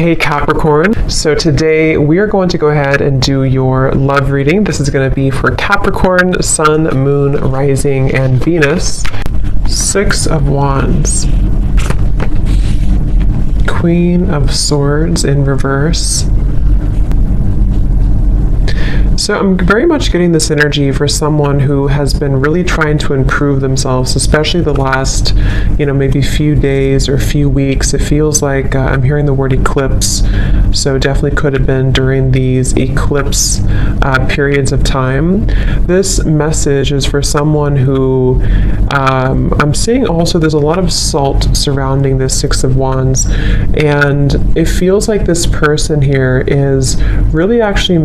Hey Capricorn, so today we are going to go ahead and do your love reading. This is going to be for Capricorn, Sun, Moon, Rising, and Venus. Six of Wands, Queen of Swords in reverse. So I'm very much getting this energy for someone who has been really trying to improve themselves, especially the last, maybe few days or few weeks. It feels like I'm hearing the word eclipse. So definitely could have been during these eclipse periods of time. This message is for someone who I'm seeing also there's a lot of salt surrounding this Six of Wands, and it feels like this person here is really actually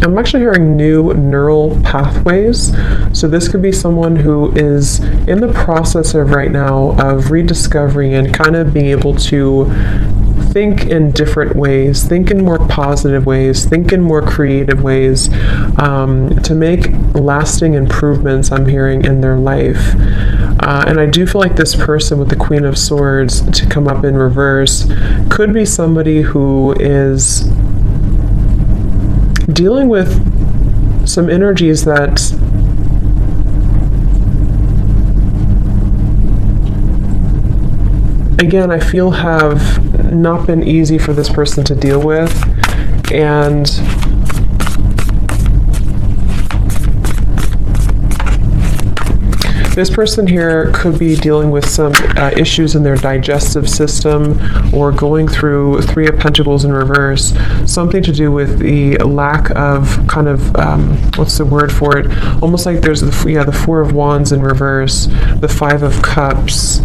I'm actually hearing new neural pathways. So this could be someone who is in the process of right now of rediscovering and kind of being able to think in different ways, think in more positive ways, think in more creative ways, to make lasting improvements, I'm hearing, in their life. And I do feel like this person with the Queen of Swords to come up in reverse could be somebody who is dealing with some energies that again I feel have not been easy for this person to deal with, and this person here could be dealing with some issues in their digestive system, or going through Three of Pentacles in reverse, something to do with the lack of kind of, what's the word for it? Almost like there's the Four of Wands in reverse, the Five of Cups.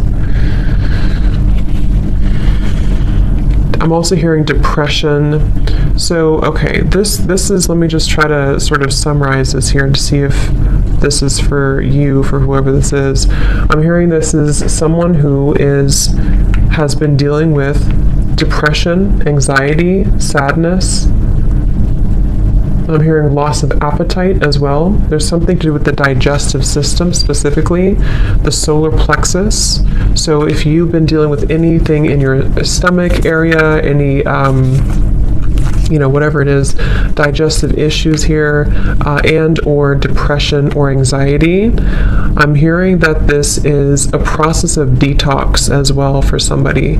I'm also hearing depression. So, okay, this is, let me just try to sort of summarize this here to see if this is for you, for whoever this is. I'm hearing this is someone who has been dealing with depression, anxiety, sadness. I'm hearing loss of appetite as well. There's something to do with the digestive system, specifically the solar plexus. So if you've been dealing with anything in your stomach area, any whatever it is, digestive issues here, and or depression or anxiety, I'm hearing that this is a process of detox as well for somebody.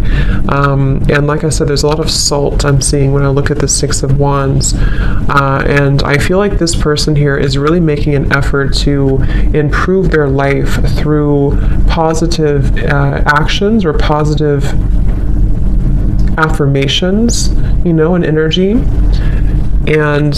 And like I said, there's a lot of salt I'm seeing when I look at the Six of Wands. And I feel like this person here is really making an effort to improve their life through positive actions or positive affirmations, and energy. And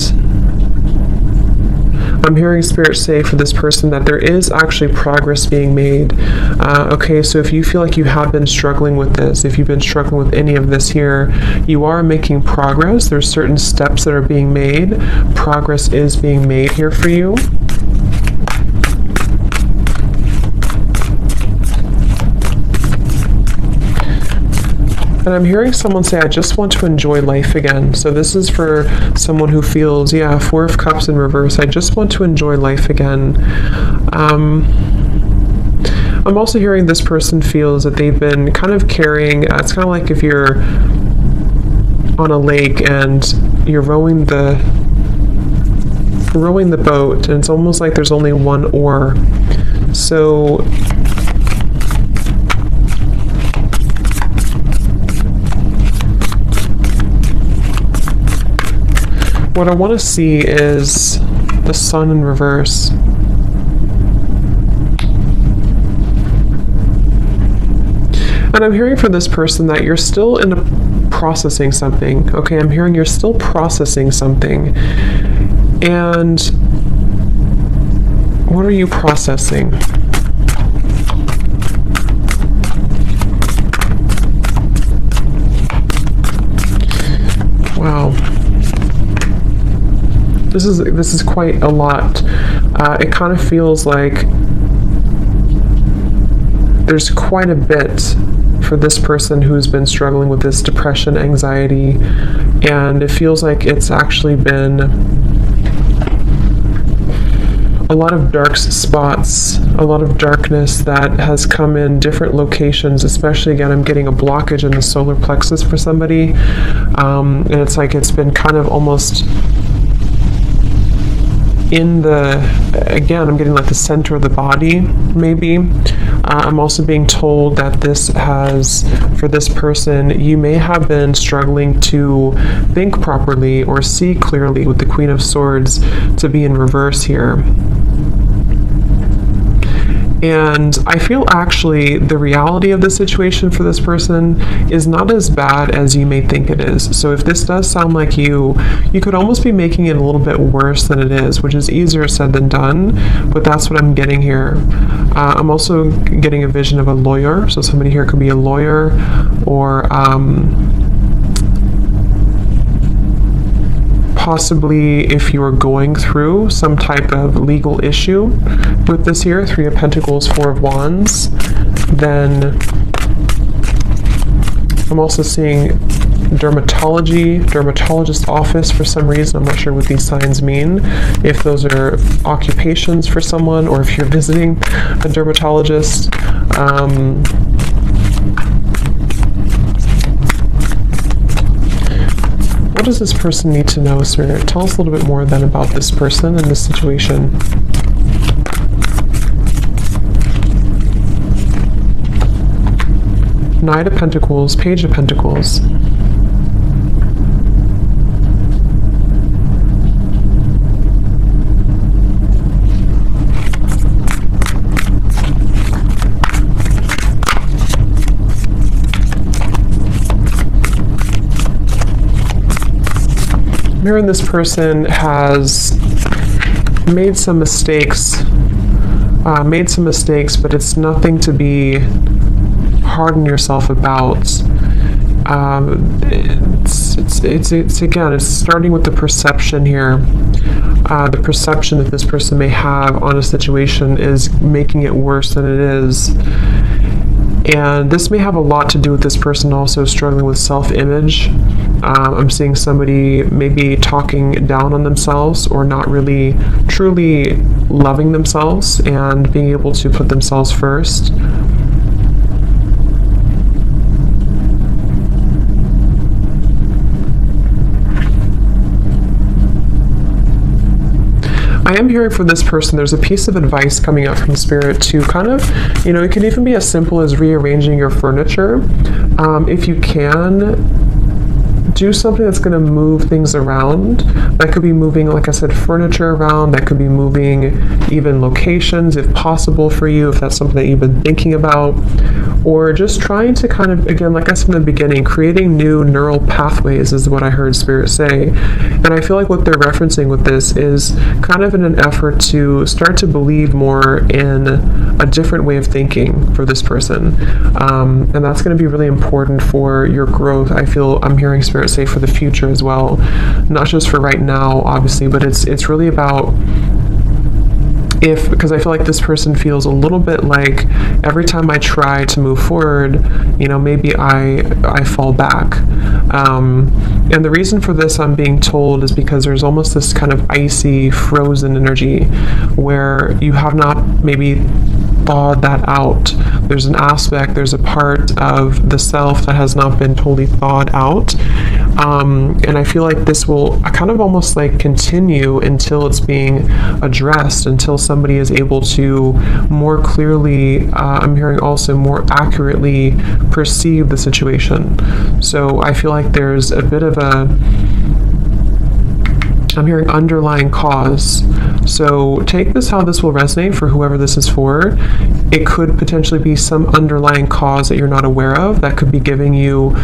I'm hearing Spirit say for this person that there is actually progress being made. Okay, so if you feel like you have been struggling with this, if you've been struggling with any of this here, you are making progress. There's certain steps that are being made. Progress is being made here for you. And I'm hearing someone say, I just want to enjoy life again. So this is for someone who feels, Four of Cups in reverse, I just want to enjoy life again. I'm also hearing this person feels that they've been kind of carrying, it's kind of like if you're on a lake and you're rowing the boat, and it's almost like there's only one oar. So what I want to see is the Sun in reverse. And I'm hearing from this person that you're still processing something. Okay, I'm hearing you're still processing something. And what are you processing? Wow. This is quite a lot. It kind of feels like there's quite a bit for this person who's been struggling with this depression, anxiety, and it feels like it's actually been a lot of dark spots, a lot of darkness that has come in different locations, especially again, I'm getting a blockage in the solar plexus for somebody. And it's like it's been kind of almost in the, again, I'm getting like the center of the body, maybe. I'm also being told that this has, for this person, you may have been struggling to think properly or see clearly with the Queen of Swords to be in reverse here. And I feel actually the reality of the situation for this person is not as bad as you may think it is. So if this does sound like you could almost be making it a little bit worse than it is, which is easier said than done, but that's what I'm getting here. I'm also getting a vision of a lawyer. So somebody here could be a lawyer, or possibly if you are going through some type of legal issue with this here, 3 of Pentacles, 4 of Wands, then I'm also seeing dermatologist office for some reason. I'm not sure what these signs mean, if those are occupations for someone or if you're visiting a dermatologist. What does this person need to know, Spirit? Tell us a little bit more then about this person and this situation. Knight of Pentacles, Page of Pentacles. I'm hearing this person has made some mistakes, but it's nothing to be hard on yourself about. It's again, it's starting with the perception here. The perception that this person may have on a situation is making it worse than it is. And this may have a lot to do with this person also struggling with self-image. I'm seeing somebody maybe talking down on themselves or not really truly loving themselves and being able to put themselves first. I am hearing from this person, there's a piece of advice coming up from Spirit to kind of, it can even be as simple as rearranging your furniture. If you can, do something that's going to move things around. That could be moving, like I said, furniture around. That could be moving even locations, if possible for you, if that's something that you've been thinking about. Or just trying to kind of, again, like I said in the beginning, creating new neural pathways is what I heard Spirit say. And I feel like what they're referencing with this is kind of in an effort to start to believe more in a different way of thinking for this person. And that's going to be really important for your growth. I'm hearing Spirit say for the future as well. Not just for right now, obviously, but it's really about because I feel like this person feels a little bit like every time I try to move forward, maybe I fall back. And the reason for this, I'm being told, is because there's almost this kind of icy, frozen energy where you have not maybe thawed that out. There's an aspect, there's a part of the self that has not been totally thawed out. And I feel like this will kind of almost like continue until it's being addressed, until somebody is able to more clearly, I'm hearing also more accurately perceive the situation. So I feel like there's a bit of I'm hearing underlying cause. So take this how this will resonate for whoever this is for. It could potentially be some underlying cause that you're not aware of that could be giving you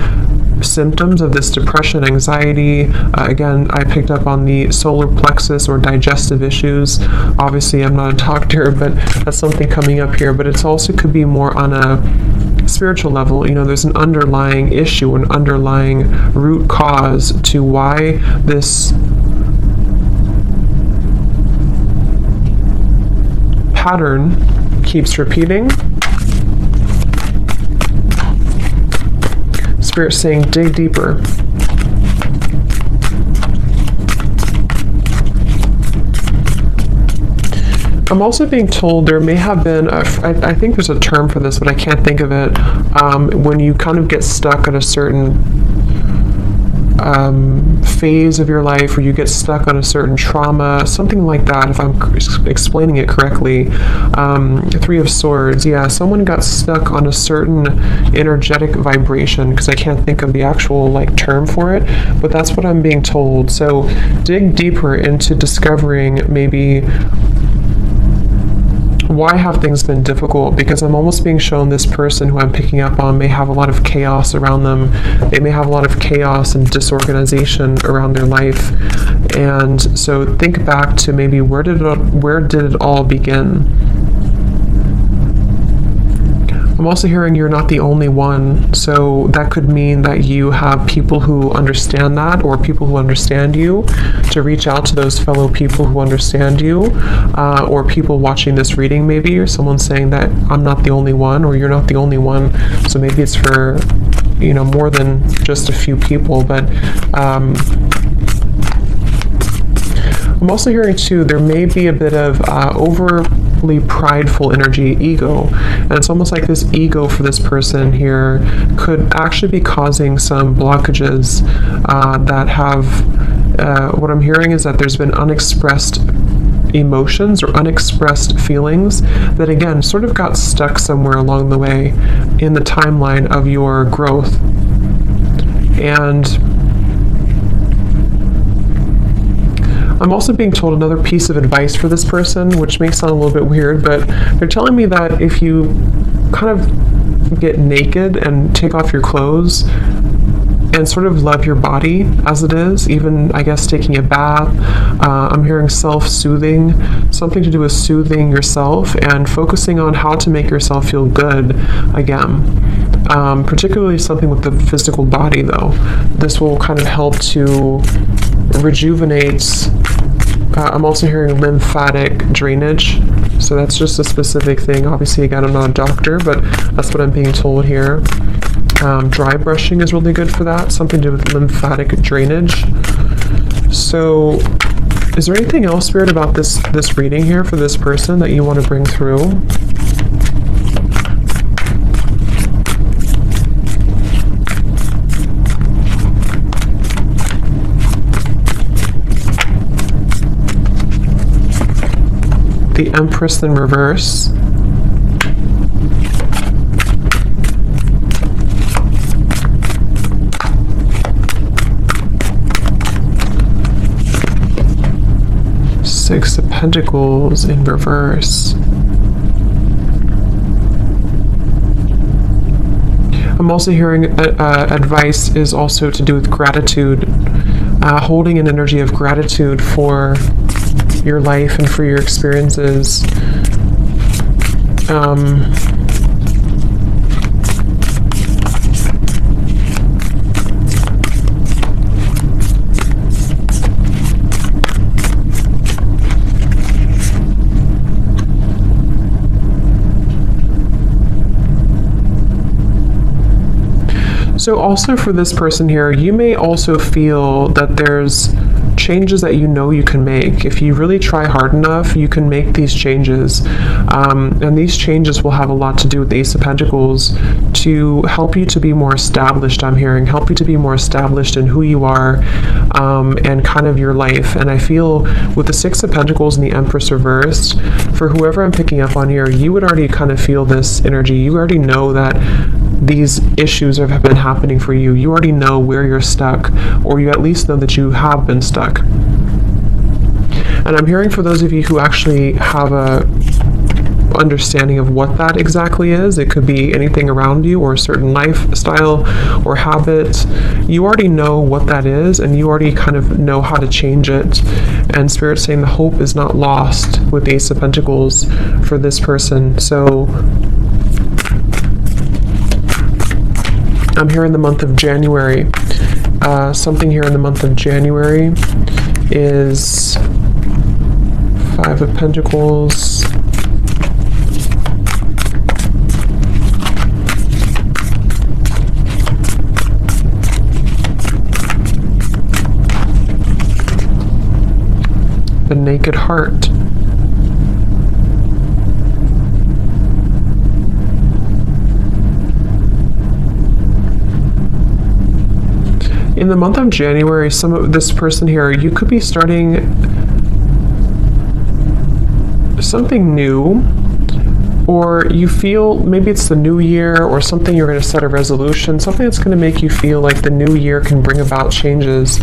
symptoms of this depression, anxiety. Again, I picked up on the solar plexus or digestive issues. Obviously, I'm not a doctor, but that's something coming up here. But it also could be more on a spiritual level. There's an underlying issue, an underlying root cause to why this pattern keeps repeating. Spirit saying, dig deeper. I'm also being told there may have been, I think there's a term for this, but I can't think of it, when you kind of get stuck at a certain phase of your life, or you get stuck on a certain trauma, something like that, if I'm explaining it correctly. Three of Swords, yeah, someone got stuck on a certain energetic vibration, because I can't think of the actual term for it, but that's what I'm being told. So dig deeper into discovering maybe why have things been difficult, because I'm almost being shown this person who I'm picking up on may have a lot of chaos around them. They may have a lot of chaos and disorganization around their life. And so think back to maybe where did it all begin? I'm also hearing you're not the only one, so that could mean that you have people who understand that, or people who understand you, to reach out to those fellow people who understand you, or people watching this reading maybe, or someone saying that I'm not the only one, or you're not the only one, so maybe it's for, more than just a few people, but I'm also hearing too, there may be a bit of overly prideful energy, ego, and it's almost like this ego for this person here could actually be causing some blockages that have, what I'm hearing is that there's been unexpressed emotions or unexpressed feelings that again sort of got stuck somewhere along the way in the timeline of your growth. And I'm also being told another piece of advice for this person, which may sound a little bit weird, but they're telling me that if you kind of get naked and take off your clothes and sort of love your body as it is, even, I guess, taking a bath, I'm hearing self-soothing, something to do with soothing yourself and focusing on how to make yourself feel good again. Particularly something with the physical body, though. This will kind of help to rejuvenate. I'm also hearing lymphatic drainage, so that's just a specific thing. Obviously, again, I'm not a doctor, but that's what I'm being told here. Dry brushing is really good for that, something to do with lymphatic drainage. So is there anything else, Spirit, about this reading here for this person that you want to bring through? The Empress in reverse. Six of Pentacles in reverse. I'm also hearing advice is also to do with gratitude, holding an energy of gratitude for your life and for your experiences. So also for this person here, you may also feel that there's changes that you can make. If you really try hard enough, you can make these changes. And these changes will have a lot to do with the Ace of Pentacles to help you to be more established, I'm hearing, help you to be more established in who you are and kind of your life. And I feel with the Six of Pentacles and the Empress reversed, for whoever I'm picking up on here, you would already kind of feel this energy. You already know that these issues have been happening for you. You already know where you're stuck, or you at least know that you have been stuck. And I'm hearing for those of you who actually have a understanding of what that exactly is, it could be anything around you or a certain lifestyle or habit. You already know what that is, and you already kind of know how to change it. And Spirit's saying the hope is not lost with the Ace of Pentacles for this person. So I'm here in the month of January. Something here in the month of January is Five of Pentacles, the Naked Heart, in the month of January, some of this person here, you could be starting something new, or you feel maybe it's the new year or something, you're going to set a resolution, something that's going to make you feel like the new year can bring about changes.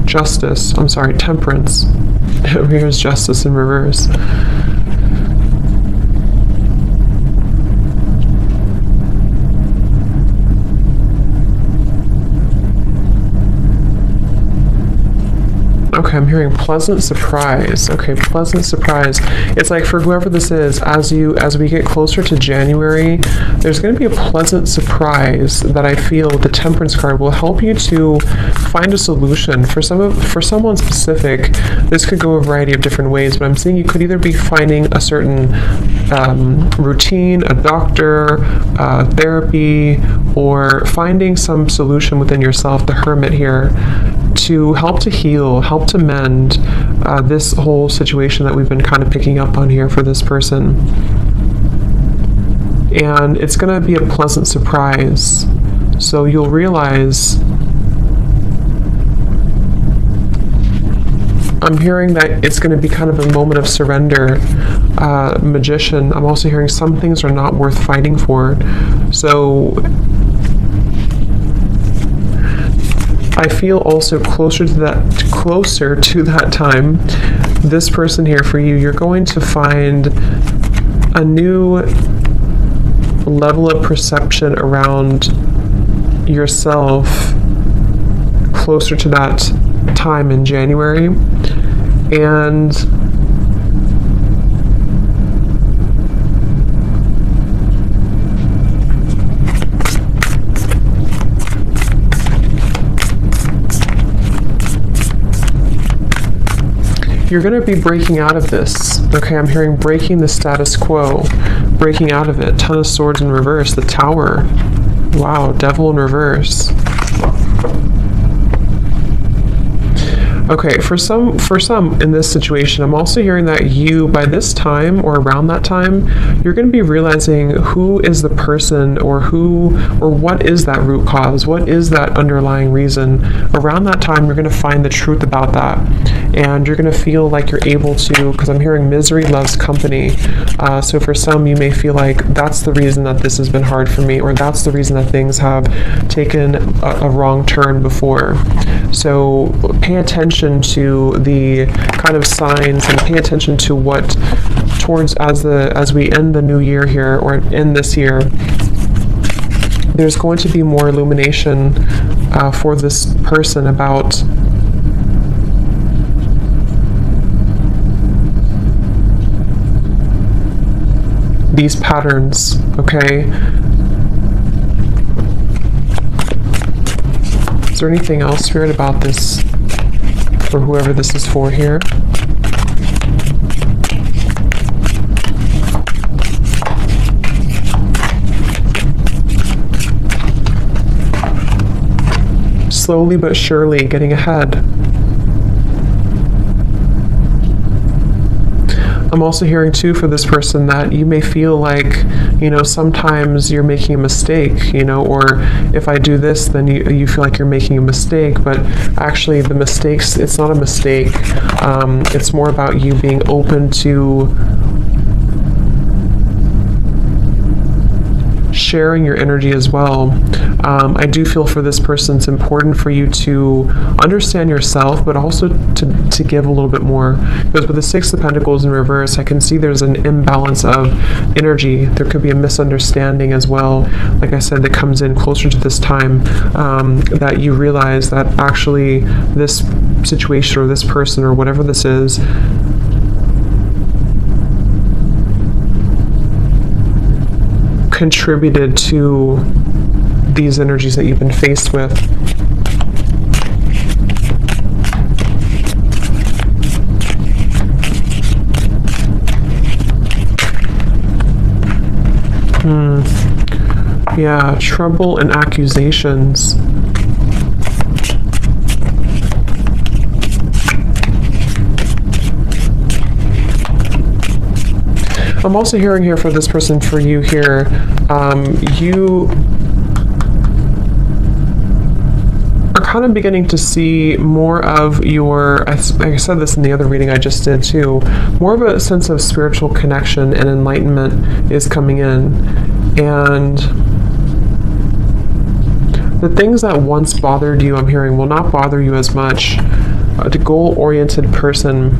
Justice, I'm sorry, temperance. Here's justice in reverse. Okay, I'm hearing pleasant surprise. Okay, pleasant surprise. It's like for whoever this is, as we get closer to January, there's going to be a pleasant surprise that I feel the Temperance card will help you to find a solution. For someone specific, this could go a variety of different ways, but I'm seeing you could either be finding a certain routine, a doctor, therapy, or finding some solution within yourself, the Hermit here, to help to heal, help to mend this whole situation that we've been kind of picking up on here for this person. And it's going to be a pleasant surprise. So you'll realize, I'm hearing that it's going to be kind of a moment of surrender. Magician, I'm also hearing some things are not worth fighting for. So I feel also closer to that time, this person here for you, you're going to find a new level of perception around yourself closer to that time in January. And you're going to be breaking out of this. Okay, I'm hearing breaking the status quo, breaking out of it. Ton of Swords in reverse, the Tower. Wow, Devil in reverse. Okay, for some in this situation, I'm also hearing that you, by this time or around that time, you're going to be realizing who is the person, or what is that root cause, what is that underlying reason. Around that time, you're going to find the truth about that, and you're going to feel like you're able to, because I'm hearing misery loves company. So for some, you may feel like that's the reason that this has been hard for me, or that's the reason that things have taken a wrong turn before. So pay attention to the kind of signs, and pay attention to what as we end the new year here, or end this year, there's going to be more illumination for this person about these patterns, okay? Is there anything else, Spirit, about this for whoever this is for here? Slowly but surely getting ahead. I'm also hearing too for this person that you may feel like, sometimes you're making a mistake, or if I do this, then you feel like you're making a mistake, but actually the mistakes, it's not a mistake. It's more about you being open to sharing your energy as well. I do feel for this person it's important for you to understand yourself, but also to give a little bit more. Because with the Six of Pentacles in reverse, I can see there's an imbalance of energy. There could be a misunderstanding as well, like I said, that comes in closer to this time, that you realize that actually this situation or this person or whatever this is contributed to these energies that you've been faced with. Yeah, trouble and accusations. I'm also hearing here for this person, for you here, you are kind of beginning to see more of your, I said this in the other reading I just did too, more of a sense of spiritual connection and enlightenment is coming in. And the things that once bothered you, I'm hearing, will not bother you as much. A goal-oriented person.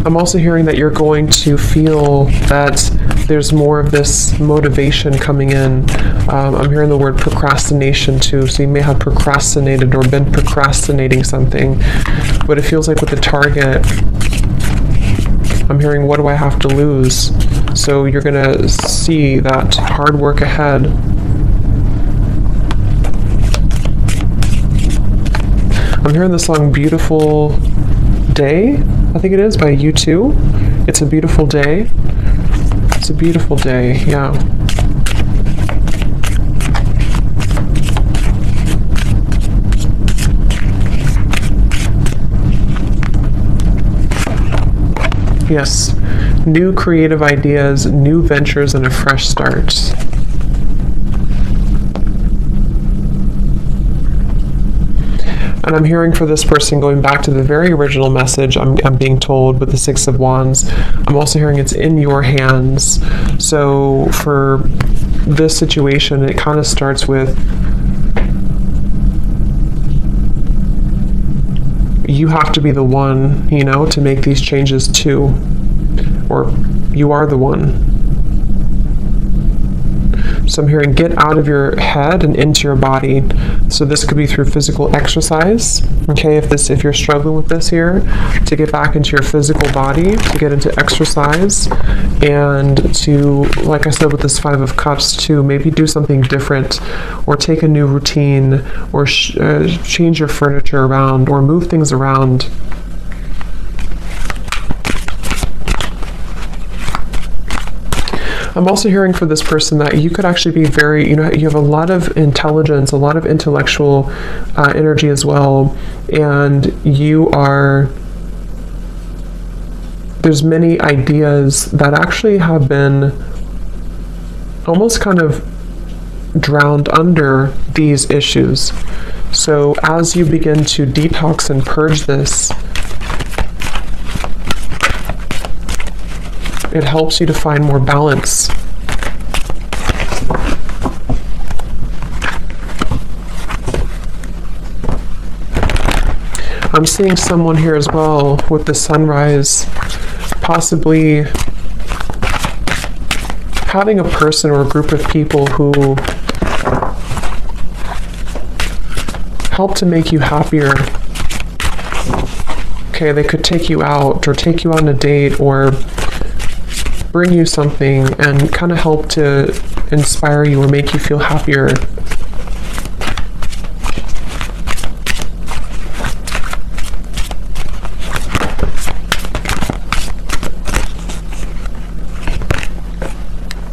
I'm also hearing that you're going to feel that there's more of this motivation coming in. I'm hearing the word procrastination too, so you may have procrastinated or been procrastinating something, but it feels like with the target, I'm hearing, what do I have to lose? So you're going to see that hard work ahead. I'm hearing the song Beautiful Day, I think it is, by U2. It's a beautiful day. It's a beautiful day, yeah. Yes, new creative ideas, new ventures, and a fresh start. And I'm hearing for this person, going back to the very original message, I'm being told with the Six of Wands, I'm also hearing it's in your hands. So for this situation, it kind of starts with you have to be the one, you know, to make these changes too. Or you are the one. So I'm hearing get out of your head and into your body. So this could be through physical exercise. Okay, if you're struggling with this here, to get back into your physical body, to get into exercise, and to, like I said with this Five of Cups, to maybe do something different, or take a new routine, or change your furniture around, or move things around. I'm also hearing for this person that you could actually be very, you have a lot of intelligence, a lot of intellectual energy as well, and there's many ideas that actually have been almost kind of drowned under these issues. So as you begin to detox and purge this, it helps you to find more balance. I'm seeing someone here as well with the sunrise, possibly having a person or a group of people who help to make you happier. Okay, they could take you out or take you on a date or bring you something and kind of help to inspire you or make you feel happier.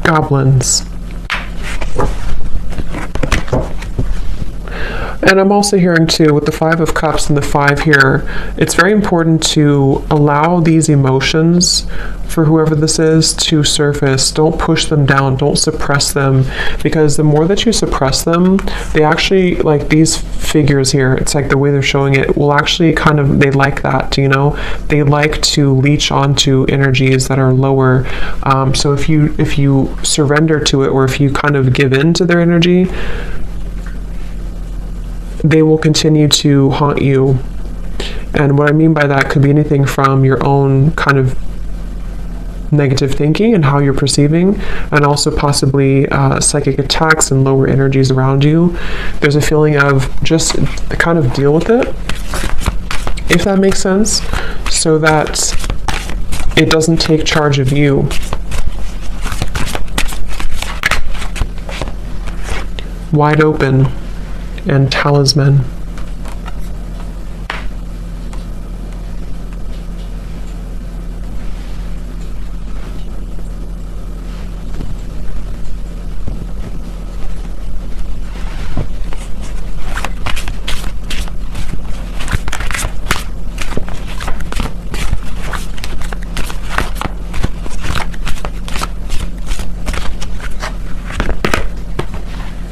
Goblins. And I'm also hearing too, with the Five of Cups and the Five here, it's very important to allow these emotions, for whoever this is, to surface. Don't push them down, don't suppress them, because the more that you suppress them, they actually, like these figures here, it's like the way they're showing it, will actually kind of, they like that, they like to leech onto energies that are lower. So if you surrender to it, or if you kind of give in to their energy, they will continue to haunt you. And what I mean by that could be anything from your own kind of negative thinking and how you're perceiving, and also possibly psychic attacks and lower energies around you. There's a feeling of just kind of deal with it, if that makes sense, so that it doesn't take charge of you. Wide open and talisman.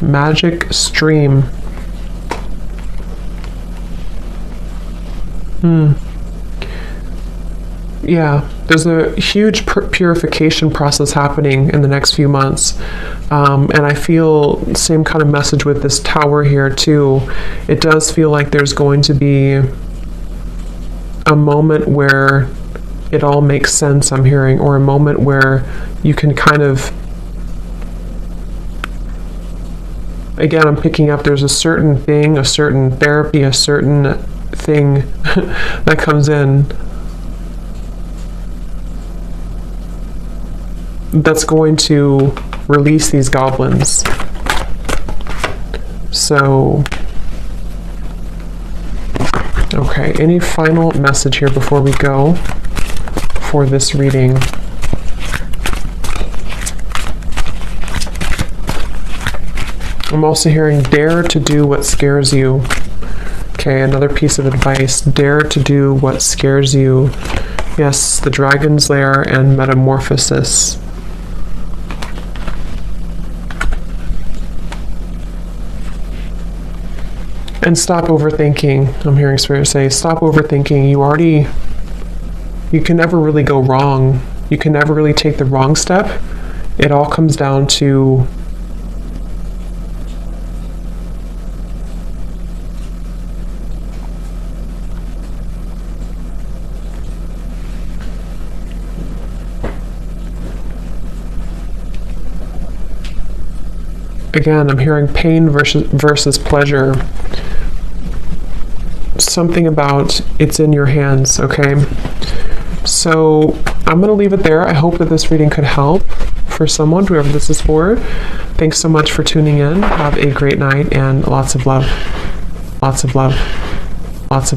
magic stream. Yeah, there's a huge purification process happening in the next few months. And I feel same kind of message with this tower here too. It does feel like there's going to be a moment where it all makes sense, I'm hearing, or a moment where you can kind of, again, I'm picking up there's a certain thing, a certain therapy, a certain thing that comes in that's going to release these goblins. So, okay, any final message here before we go for this reading? I'm also hearing dare to do what scares you. Okay, another piece of advice. Dare to do what scares you. Yes, the Dragon's Lair and Metamorphosis. And stop overthinking. I'm hearing Spirit say, stop overthinking. You can never really go wrong. You can never really take the wrong step. It all comes down to again, I'm hearing pain versus pleasure. Something about it's in your hands, okay? So I'm going to leave it there. I hope that this reading could help for someone, whoever this is for. Thanks so much for tuning in. Have a great night and lots of love. Lots of love. Lots of